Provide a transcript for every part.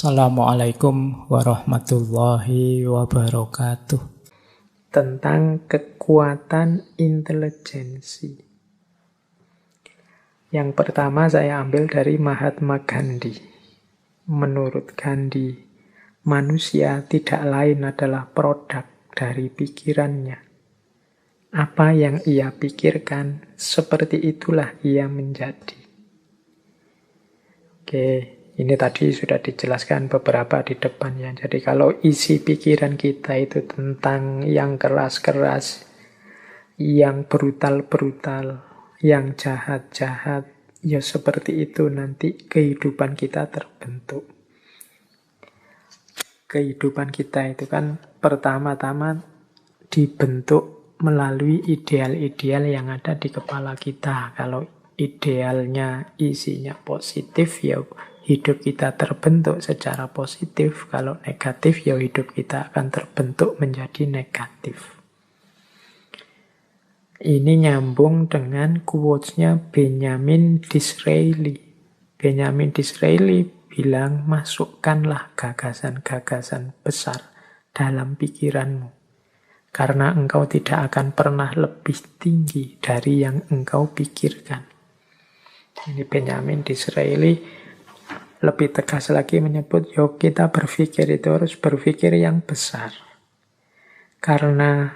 Assalamualaikum warahmatullahi wabarakatuh. Tentang kekuatan intelijensi. Yang pertama saya ambil dari Mahatma Gandhi. Menurut Gandhi, manusia tidak lain adalah produk dari pikirannya. Apa yang ia pikirkan, seperti itulah ia menjadi. Oke. Ini tadi sudah dijelaskan beberapa di depannya. Jadi kalau isi pikiran kita itu tentang yang keras-keras, yang brutal-brutal, yang jahat-jahat, ya seperti itu nanti kehidupan kita terbentuk. Kehidupan kita itu kan pertama-tama dibentuk melalui ideal-ideal yang ada di kepala kita. Kalau idealnya isinya positif, ya hidup kita terbentuk secara positif. Kalau negatif, ya hidup kita akan terbentuk menjadi negatif. Ini nyambung dengan quotes-nya Benjamin Disraeli. Benjamin Disraeli bilang, masukkanlah gagasan-gagasan besar dalam pikiranmu. Karena engkau tidak akan pernah lebih tinggi dari yang engkau pikirkan. Ini Benjamin Disraeli lebih tegas lagi menyebut, yuk kita berpikir itu harus berpikir yang besar. Karena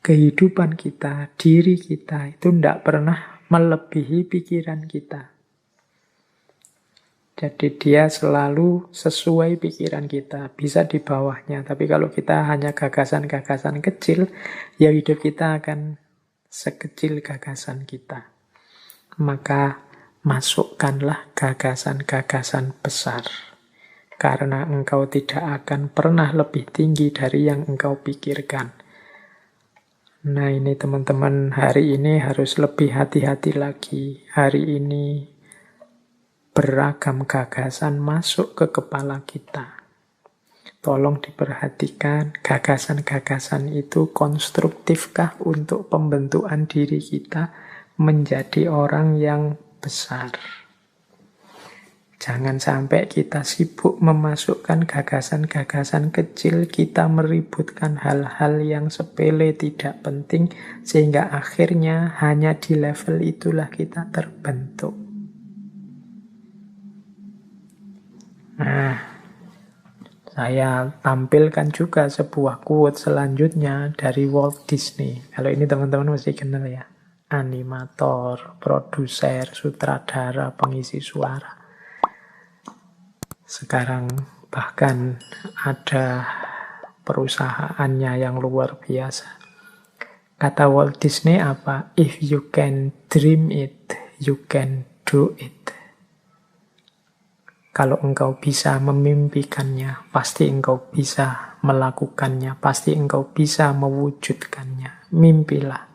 kehidupan kita, diri kita itu tidak pernah melebihi pikiran kita. Jadi dia selalu sesuai pikiran kita, bisa di bawahnya. Tapi kalau kita hanya gagasan-gagasan kecil, ya hidup kita akan sekecil gagasan kita. Maka masukkanlah gagasan-gagasan besar. Karena engkau tidak akan pernah lebih tinggi dari yang engkau pikirkan. Nah ini teman-teman, hari ini harus lebih hati-hati lagi. Hari ini beragam gagasan masuk ke kepala kita. Tolong diperhatikan, gagasan-gagasan itu konstruktifkah untuk pembentukan diri kita menjadi orang yang besar. Jangan sampai kita sibuk memasukkan gagasan-gagasan kecil, kita meributkan hal-hal yang sepele tidak penting, sehingga akhirnya hanya di level itulah kita terbentuk. Nah, saya tampilkan juga sebuah quote selanjutnya dari Walt Disney. Kalau ini teman-teman mesti kenal ya. Animator, produser, sutradara, pengisi suara. Sekarang bahkan ada perusahaannya yang luar biasa. Kata Walt Disney apa? If you can dream it, you can do it. Kalau engkau bisa memimpikannya, pasti engkau bisa melakukannya, pasti engkau bisa mewujudkannya. Mimpilah.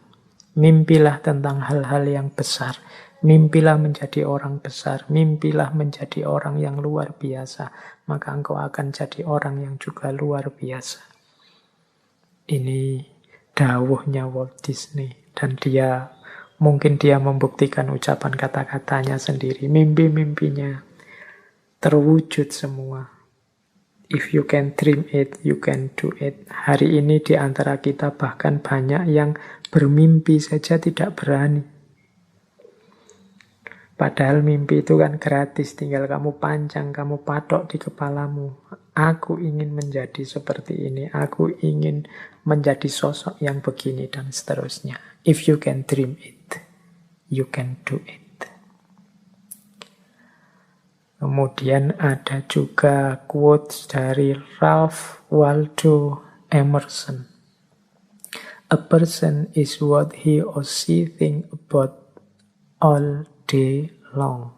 Mimpilah tentang hal-hal yang besar. Mimpilah menjadi orang besar. Mimpilah menjadi orang yang luar biasa. Maka engkau akan jadi orang yang juga luar biasa. Ini dawuhnya Walt Disney. Dan mungkin dia membuktikan ucapan kata-katanya sendiri. Mimpi-mimpinya terwujud semua. If you can dream it, you can do it. Hari ini di antara kita bahkan banyak yang bermimpi saja tidak berani. Padahal mimpi itu kan gratis, tinggal kamu pancang, kamu patok di kepalamu. Aku ingin menjadi seperti ini, aku ingin menjadi sosok yang begini, dan seterusnya. If you can dream it, you can do it. Kemudian ada juga quotes dari Ralph Waldo Emerson. A person is what he or she think about all day long.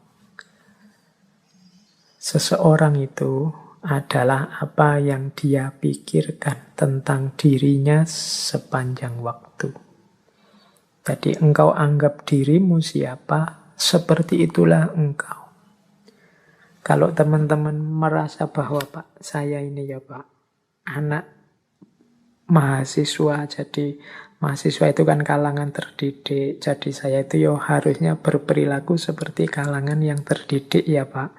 Seseorang itu adalah apa yang dia pikirkan tentang dirinya sepanjang waktu. Jadi engkau anggap dirimu siapa, seperti itulah engkau. Kalau teman-teman merasa bahwa Pak, saya ini ya Pak, anak mahasiswa, jadi mahasiswa itu kan kalangan terdidik, jadi saya itu harusnya berperilaku seperti kalangan yang terdidik ya Pak.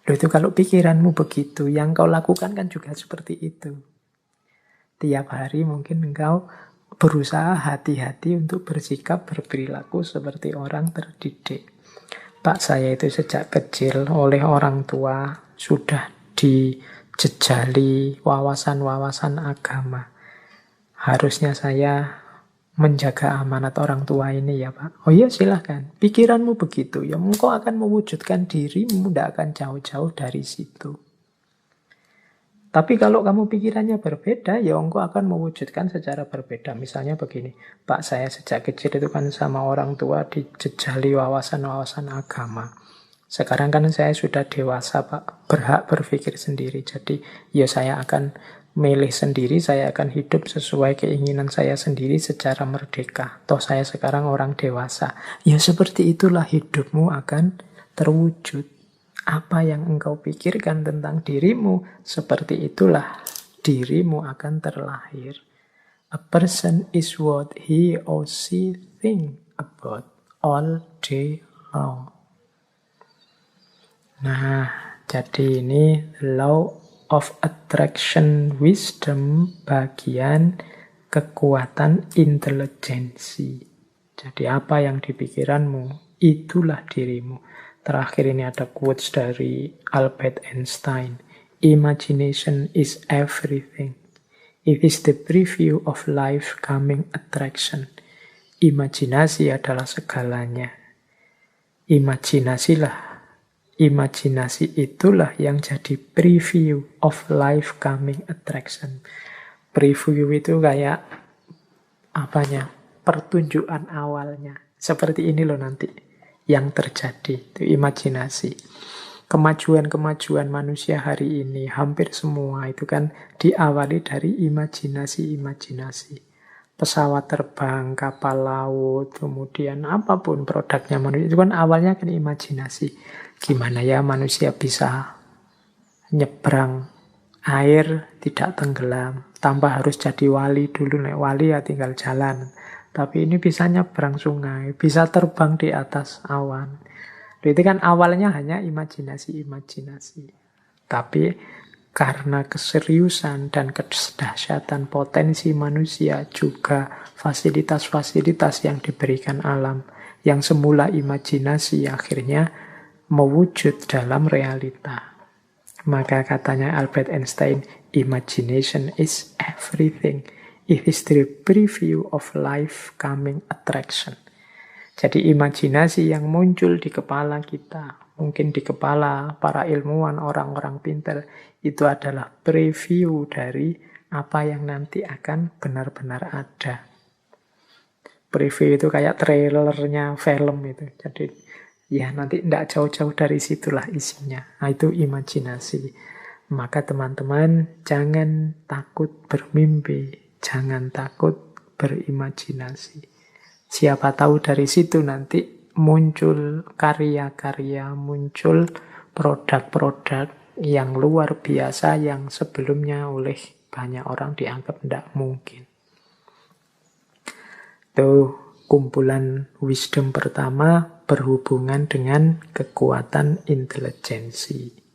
Loh, itu kalau pikiranmu begitu, yang kau lakukan kan juga seperti itu. Tiap hari mungkin engkau berusaha hati-hati untuk bersikap, berperilaku seperti orang terdidik. Pak saya itu sejak kecil oleh orang tua sudah dijejali wawasan-wawasan agama. Harusnya saya menjaga amanat orang tua ini ya Pak. Oh iya silahkan. Pikiranmu begitu ya engkau akan mewujudkan dirimu, tidak akan jauh-jauh dari situ. Tapi kalau kamu pikirannya berbeda, ya engkau akan mewujudkan secara berbeda. Misalnya begini, Pak saya sejak kecil itu kan sama orang tua dijejali wawasan-wawasan agama. Sekarang kan saya sudah dewasa Pak, berhak berpikir sendiri. Jadi ya saya akan milih sendiri, saya akan hidup sesuai keinginan saya sendiri secara merdeka. Toh saya sekarang orang dewasa. Ya seperti itulah hidupmu akan terwujud. Apa yang engkau pikirkan tentang dirimu, seperti itulah dirimu akan terlahir. A person is what he or she think about all day long. Nah, jadi ini law of attraction wisdom bagian kekuatan intelijensi. Jadi apa yang dipikiranmu, itulah dirimu. Terakhir ini ada quotes dari Albert Einstein. Imagination is everything. It is the preview of life coming attraction. Imajinasi adalah segalanya. Imajinasi itulah yang jadi preview of life coming attraction. Preview itu kayak pertunjukan awalnya. Seperti ini loh nanti yang terjadi, itu imajinasi. Kemajuan-kemajuan manusia hari ini, hampir semua itu kan diawali dari imajinasi-imajinasi. Pesawat terbang, kapal laut, kemudian apapun produknya manusia, itu kan awalnya kan imajinasi. Gimana ya manusia bisa nyebrang air tidak tenggelam, tanpa harus jadi wali dulu. Nek wali ya tinggal jalan. Tapi ini bisa nyebrang sungai, bisa terbang di atas awan. Itu kan awalnya hanya imajinasi-imajinasi. Tapi karena keseriusan dan kedahsyatan potensi manusia, juga fasilitas-fasilitas yang diberikan alam, yang semula imajinasi akhirnya mewujud dalam realita. Maka katanya Albert Einstein, imagination is everything. It is the preview of life coming attraction. Jadi imajinasi yang muncul di kepala kita, mungkin di kepala para ilmuwan, orang-orang pintar, itu adalah preview dari apa yang nanti akan benar-benar ada. Preview itu kayak trailernya film itu. Jadi ya nanti tidak jauh-jauh dari situlah isinya. Nah, itu imajinasi. Maka teman-teman jangan takut bermimpi. Jangan takut berimajinasi. Siapa tahu dari situ nanti muncul karya-karya, muncul produk-produk yang luar biasa yang sebelumnya oleh banyak orang dianggap tidak mungkin. Itu kumpulan wisdom pertama berhubungan dengan kekuatan intelijensi.